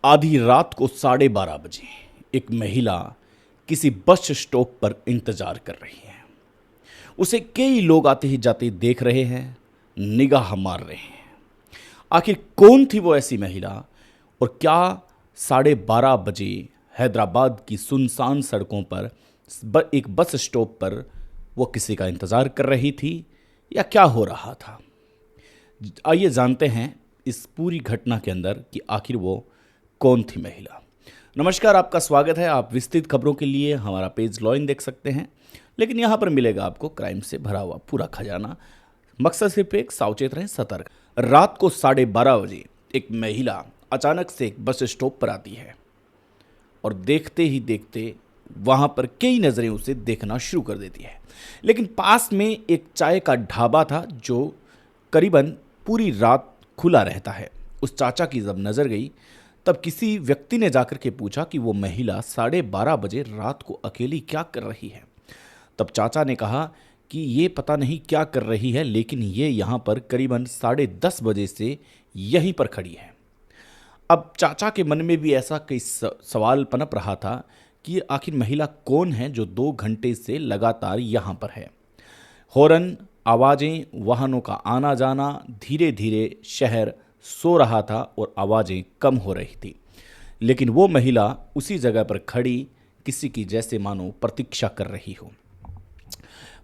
आधी रात को 12:30 बजे एक महिला किसी बस स्टॉप पर इंतजार कर रही है। उसे कई लोग आते ही जाते देख रहे हैं, निगाह मार रहे हैं। आखिर कौन थी वो ऐसी महिला, और क्या 12:30 बजे हैदराबाद की सुनसान सड़कों पर एक बस स्टॉप पर वो किसी का इंतजार कर रही थी, या क्या हो रहा था? आइए जानते हैं इस पूरी घटना के अंदर कि आखिर वो कौन थी महिला। नमस्कार, आपका स्वागत है। आप विस्तृत खबरों के लिए हमारा पेज लॉइन देख सकते हैं, लेकिन यहाँ पर मिलेगा आपको क्राइम से भरा हुआ पूरा खजाना। मकसद सिर्फ एक, सावचेत रहें, सतर्क। रात को 12:30 बजे एक महिला अचानक से एक बस स्टॉप पर आती है और देखते ही देखते वहाँ पर कई नज़रें उसे देखना शुरू कर देती है। लेकिन पास में एक चाय का ढाबा था जो करीबन पूरी रात खुला रहता है। उस चाचा की जब नज़र गई तब किसी व्यक्ति ने जाकर के पूछा कि वो महिला 12:30 बजे रात को अकेली क्या कर रही है। तब चाचा ने कहा कि ये पता नहीं क्या कर रही है, लेकिन ये यहाँ पर करीबन 10:30 बजे से यहीं पर खड़ी है। अब चाचा के मन में भी ऐसा कई सवाल पनप रहा था कि आखिर महिला कौन है जो 2 घंटे से लगातार यहाँ पर है। हॉर्न, आवाज़ें, वाहनों का आना जाना, धीरे धीरे शहर सो रहा था और आवाज़ें कम हो रही थी, लेकिन वो महिला उसी जगह पर खड़ी किसी की जैसे मानो प्रतीक्षा कर रही हो।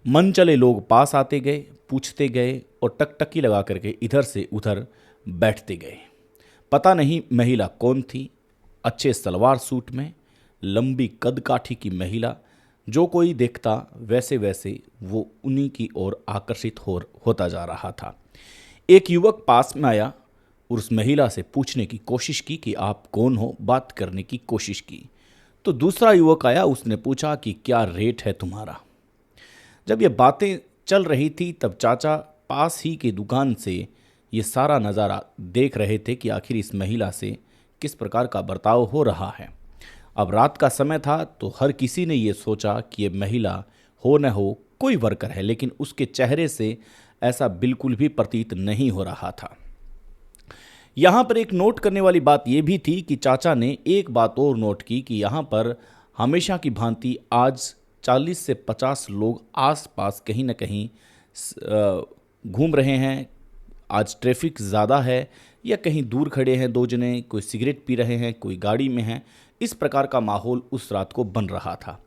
मन चले लोग पास आते गए, पूछते गए और टकटकी लगा करके इधर से उधर बैठते गए। पता नहीं महिला कौन थी। अच्छे सलवार सूट में, लंबी कदकाठी की महिला, जो कोई देखता वैसे वैसे वो उन्हीं की ओर आकर्षित होता जा रहा था। एक युवक पास में आया और उस महिला से पूछने की कोशिश की कि आप कौन हो, बात करने की कोशिश की। तो दूसरा युवक आया, उसने पूछा कि क्या रेट है तुम्हारा। जब ये बातें चल रही थी तब चाचा पास ही की दुकान से ये सारा नज़ारा देख रहे थे कि आखिर इस महिला से किस प्रकार का बर्ताव हो रहा है। अब रात का समय था तो हर किसी ने ये सोचा कि ये महिला हो न हो कोई वर्कर है, लेकिन उसके चेहरे से ऐसा बिल्कुल भी प्रतीत नहीं हो रहा था। यहाँ पर एक नोट करने वाली बात यह भी थी कि चाचा ने एक बात और नोट की कि यहाँ पर हमेशा की भांति आज 40 से 50 लोग आसपास कहीं न कहीं घूम रहे हैं। आज ट्रैफिक ज़्यादा है, या कहीं दूर खड़े हैं 2 जने, कोई सिगरेट पी रहे हैं, कोई गाड़ी में हैं। इस प्रकार का माहौल उस रात को बन रहा था।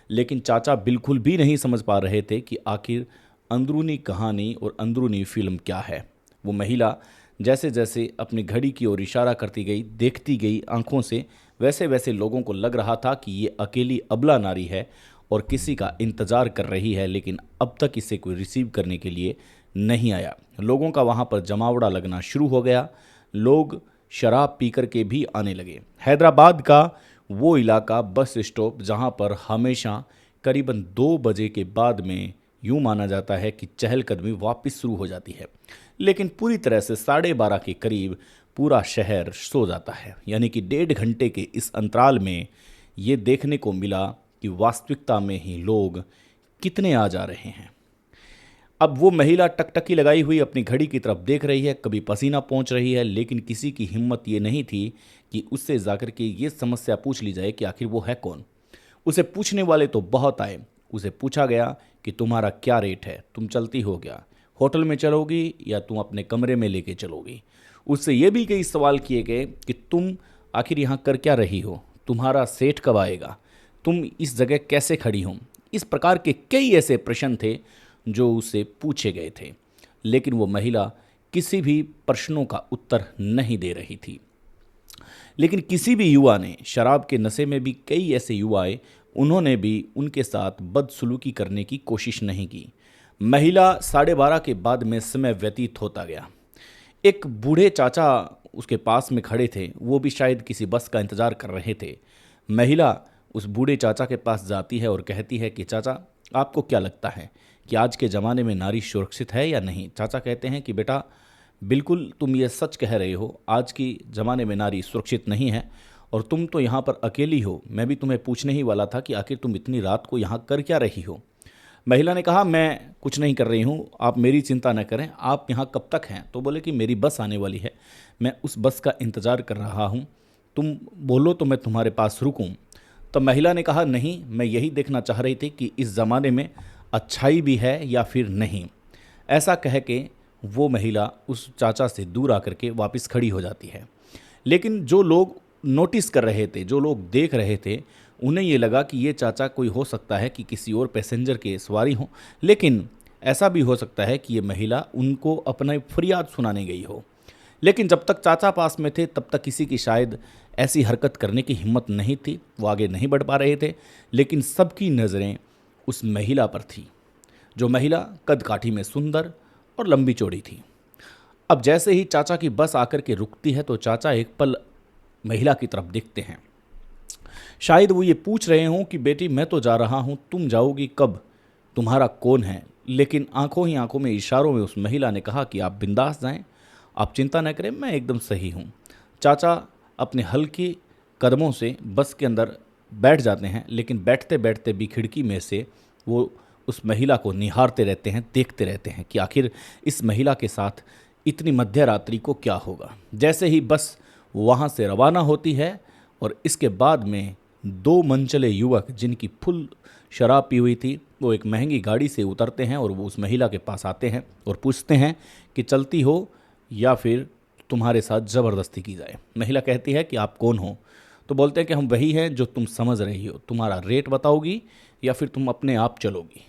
लेकिन चाचा बिल्कुल भी नहीं समझ पा रहे थे कि आखिर अंदरूनी कहानी और अंदरूनी फिल्म क्या है। वो महिला जैसे जैसे अपनी घड़ी की ओर इशारा करती गई, देखती गई आंखों से, वैसे वैसे लोगों को लग रहा था कि ये अकेली अबला नारी है और किसी का इंतज़ार कर रही है, लेकिन अब तक इसे कोई रिसीव करने के लिए नहीं आया। लोगों का वहाँ पर जमावड़ा लगना शुरू हो गया। लोग शराब पी कर के भी आने लगे। हैदराबाद का वो इलाका, बस स्टॉप, जहाँ पर हमेशा करीबन 2 बजे के बाद में यूँ माना जाता है कि चहलकदमी वापस शुरू हो जाती है, लेकिन पूरी तरह से 12:30 के करीब पूरा शहर सो जाता है। यानी कि 1.5 घंटे के इस अंतराल में ये देखने को मिला कि वास्तविकता में ही लोग कितने आ जा रहे हैं। अब वो महिला टकटकी लगाई हुई अपनी घड़ी की तरफ देख रही है, कभी पसीना पहुंच रही है, लेकिन किसी की हिम्मत ये नहीं थी कि उससे जाकर के ये समस्या पूछ ली जाए कि आखिर वो है कौन। उसे पूछने वाले तो बहुत आए। उसे पूछा गया कि तुम्हारा क्या रेट है, तुम चलती हो क्या, होटल में चलोगी या तुम अपने कमरे में लेके चलोगी। उससे ये भी कई सवाल किए गए कि तुम आखिर यहाँ कर क्या रही हो, तुम्हारा सेठ कब आएगा, तुम इस जगह कैसे खड़ी हो। इस प्रकार के कई ऐसे प्रश्न थे जो उसे पूछे गए थे, लेकिन वो महिला किसी भी प्रश्नों का उत्तर नहीं दे रही थी। लेकिन किसी भी युवा ने, शराब के नशे में भी कई ऐसे युवा आए, उन्होंने भी उनके साथ बदसलूकी करने की कोशिश नहीं की। महिला 12:30 के बाद में समय व्यतीत होता गया। एक बूढ़े चाचा उसके पास में खड़े थे, वो भी शायद किसी बस का इंतज़ार कर रहे थे। महिला उस बूढ़े चाचा के पास जाती है और कहती है कि चाचा, आपको क्या लगता है कि आज के ज़माने में नारी सुरक्षित है या नहीं। चाचा कहते हैं कि बेटा, बिल्कुल तुम ये सच कह रहे हो, आज की ज़माने में नारी सुरक्षित नहीं है, और तुम तो यहाँ पर अकेली हो। मैं भी तुम्हें पूछने ही वाला था कि आखिर तुम इतनी रात को यहाँ कर क्या रही हो। महिला ने कहा, मैं कुछ नहीं कर रही हूँ, आप मेरी चिंता न करें, आप यहाँ कब तक हैं। तो बोले कि मेरी बस आने वाली है, मैं उस बस का इंतज़ार कर रहा हूँ, तुम बोलो तो मैं तुम्हारे पास रुकूं। तो महिला ने कहा, नहीं, मैं यही देखना चाह रही थी कि इस ज़माने में अच्छाई भी है या फिर नहीं। ऐसा कह के वो महिला उस चाचा से दूर आकर के वापस खड़ी हो जाती है। लेकिन जो लोग नोटिस कर रहे थे, जो लोग देख रहे थे, उन्हें ये लगा कि ये चाचा कोई हो सकता है कि किसी और पैसेंजर के सवारी हो, लेकिन ऐसा भी हो सकता है कि ये महिला उनको अपना फरियाद सुनाने गई हो। लेकिन जब तक चाचा पास में थे तब तक किसी की शायद ऐसी हरकत करने की हिम्मत नहीं थी, वो आगे नहीं बढ़ पा रहे थे। लेकिन सबकी नज़रें उस महिला पर थी, जो महिला कद काठी में सुंदर और लंबी चौड़ी थी। अब जैसे ही चाचा की बस आकर के रुकती है तो चाचा एक पल महिला की तरफ देखते हैं। शायद वो ये पूछ रहे हों कि बेटी, मैं तो जा रहा हूँ, तुम जाओगी कब, तुम्हारा कौन है। लेकिन आंखों ही आंखों में, इशारों में उस महिला ने कहा कि आप बिंदास जाएं, आप चिंता न करें, मैं एकदम सही हूँ। चाचा अपने हल्के कदमों से बस के अंदर बैठ जाते हैं, लेकिन बैठते बैठते भी खिड़की में से वो उस महिला को निहारते रहते हैं, देखते रहते हैं कि आखिर इस महिला के साथ इतनी मध्य रात्रि को क्या होगा। जैसे ही बस वहाँ से रवाना होती है और इसके बाद में दो मनचले युवक जिनकी फुल शराब पी हुई थी, वो एक महंगी गाड़ी से उतरते हैं और वो उस महिला के पास आते हैं और पूछते हैं कि चलती हो या फिर तुम्हारे साथ ज़बरदस्ती की जाए। महिला कहती है कि आप कौन हो? तो बोलते हैं कि हम वही हैं जो तुम समझ रही हो, तुम्हारा रेट बताओगी या फिर तुम अपने आप चलोगी?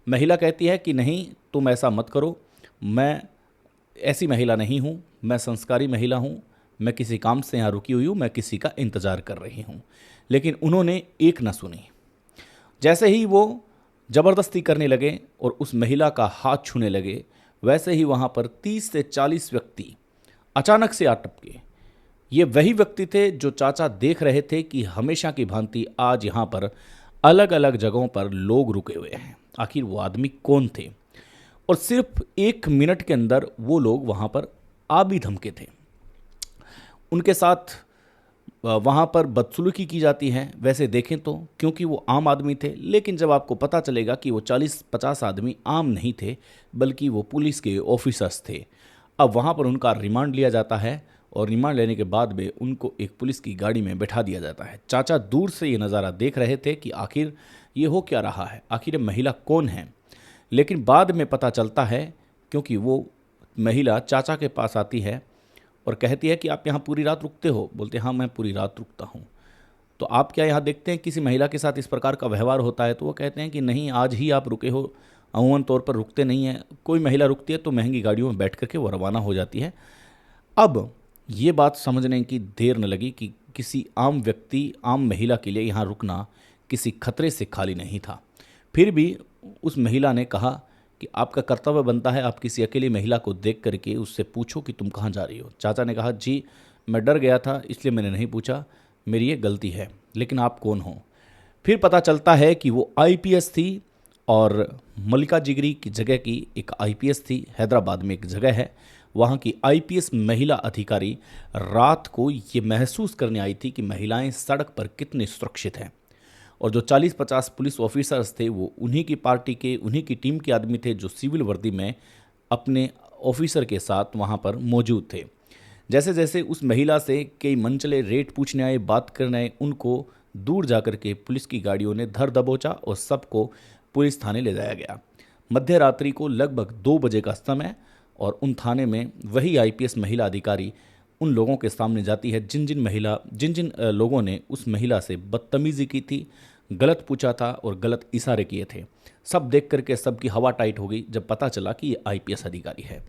महिला कहती है कि नहीं, तुम ऐसा मत करो, मैं ऐसी महिला नहीं हूँ, मैं संस्कारी महिला हूँ, मैं किसी काम से यहाँ रुकी हुई हूँ, मैं किसी का इंतज़ार कर रही हूँ। लेकिन उन्होंने एक न सुनी। जैसे ही वो ज़बरदस्ती करने लगे और उस महिला का हाथ छूने लगे, वैसे ही वहाँ पर 30 से 40 व्यक्ति अचानक से आ टपके। ये वही व्यक्ति थे जो चाचा देख रहे थे कि हमेशा की भांति आज यहाँ पर अलग अलग जगहों पर लोग रुके हुए हैं। आखिर वो आदमी कौन थे? और सिर्फ 1 मिनट के अंदर वो लोग वहाँ पर आ भी धमके थे। उनके साथ वहाँ पर बदसलूकी की जाती है वैसे देखें तो, क्योंकि वो आम आदमी थे। लेकिन जब आपको पता चलेगा कि वो 40-50 आदमी आम नहीं थे, बल्कि वो पुलिस के ऑफिसर्स थे, अब वहाँ पर उनका रिमांड लिया जाता है और रिमांड लेने के बाद में उनको एक पुलिस की गाड़ी में बैठा दिया जाता है। चाचा दूर से ये नज़ारा देख रहे थे कि आखिर ये हो क्या रहा है, आखिर ये महिला कौन है। लेकिन बाद में पता चलता है, क्योंकि वो महिला चाचा के पास आती है और कहती है कि आप यहाँ पूरी रात रुकते हो? बोलते हैं, हाँ, मैं पूरी रात रुकता हूँ। तो आप क्या यहाँ देखते हैं किसी महिला के साथ इस प्रकार का व्यवहार होता है? तो वो कहते हैं कि नहीं, आज ही आप रुके हो, अमूमन तौर पर रुकते नहीं हैं। कोई महिला रुकती है तो महंगी गाड़ियों में बैठ करके वो रवाना हो जाती है। अब ये बात समझने की देर न लगी कि किसी आम व्यक्ति, आम महिला के लिए यहाँ रुकना किसी खतरे से खाली नहीं था। फिर भी उस महिला ने कहा कि आपका कर्तव्य बनता है, आप किसी अकेली महिला को देख करके उससे पूछो कि तुम कहाँ जा रही हो। चाचा ने कहा, जी मैं डर गया था इसलिए मैंने नहीं पूछा, मेरी ये गलती है, लेकिन आप कौन हो? फिर पता चलता है कि वो आईपीएस थी और मल्लिका जिगरी की जगह की एक आईपीएस थी। हैदराबाद में एक जगह है, वहाँ की आईपीएस महिला अधिकारी रात को ये महसूस करने आई थी कि महिलाएं सड़क पर कितनी सुरक्षित हैं। और जो 40-50 पुलिस ऑफिसर्स थे वो उन्हीं की पार्टी के, उन्हीं की टीम के आदमी थे जो सिविल वर्दी में अपने ऑफिसर के साथ वहाँ पर मौजूद थे। जैसे जैसे उस महिला से कई मनचले रेट पूछने आए, बात करने आए, उनको दूर जाकर के पुलिस की गाड़ियों ने धर दबोचा और सबको पुलिस थाने ले जाया गया। मध्य रात्रि को लगभग 2 बजे का समय, और उन थाने में वही आईपीएस महिला अधिकारी उन लोगों के सामने जाती है जिन जिन लोगों ने उस महिला से बदतमीज़ी की थी, गलत पूछा था और गलत इशारे किए थे। सब देख करके सबकी हवा टाइट हो गई जब पता चला कि ये आईपीएस अधिकारी है।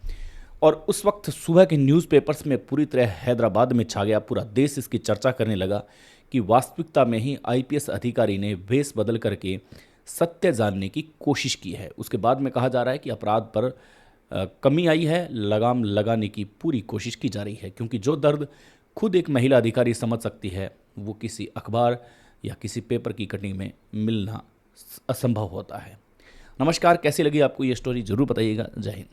और उस वक्त सुबह के न्यूज़पेपर्स में पूरी तरह हैदराबाद में छा गया, पूरा देश इसकी चर्चा करने लगा कि वास्तविकता में ही आईपीएस अधिकारी ने भेष बदल करके सत्य जानने की कोशिश की है। उसके बाद में कहा जा रहा है कि अपराध पर कमी आई है, लगाम लगाने की पूरी कोशिश की जा रही है, क्योंकि जो दर्द खुद एक महिला अधिकारी समझ सकती है वो किसी अखबार या किसी पेपर की कटिंग में मिलना असंभव होता है। नमस्कार, कैसी लगी आपको ये स्टोरी ज़रूर बताइएगा। जय हिंद।